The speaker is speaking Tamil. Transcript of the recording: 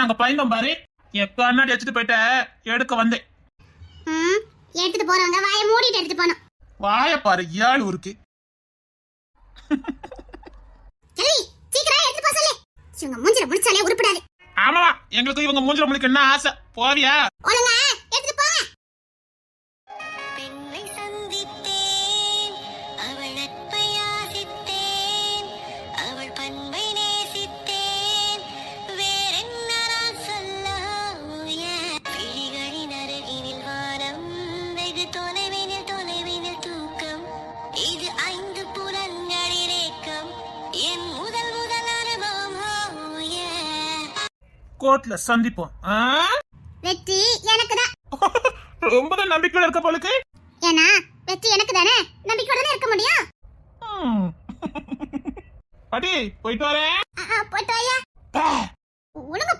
நாங்க பயந்தோம் பாரு. என் கண்ணாடி வச்சுட்டு போயிட்ட எடுக்க வந்தேன். எடுத்துட்டு போறவங்க வாயை மூடிட்டு எடுத்துட்டு போனோம். வாய பாரு ஏழு ஊருக்கு. சீக்கிரம் எடுத்து போ சொல்லு. இவங்க மூஞ்சில முடிச்சாலே உருப்படாது. ஆமாவா, எங்களுக்கு இவங்க மூஞ்சில முடிக்க என்ன ஆசை, போவியா? ஒழுங்கா எடுத்துட்டு போங்க. பெண்ணை சந்தித்தேன், அவள் நட்பை யாசித்தேன், அவள் பண்பை நேசித்தேன், வேறென்ன நான் சொல்ல? விழிகளின் அருகினில் வானம், வெகு தொலைவினில் தொலைவினில் தூக்கம், இது 5 புலன்களின் ஏக்கம், என் முதல் முதல் அனுபவம். கோர்ட்ல சந்திப்போம். வெற்றி எனக்கு தான். ரொம்பதான் நம்பிக்கையோட இருக்க போலுக்கு. ஏன்னா வெற்றி எனக்கு தானே, நம்பிக்கையோட இருக்க முடியும். அடி போயிட்டு வரேன். போயிட்டு வாயா. ஒழுங்கா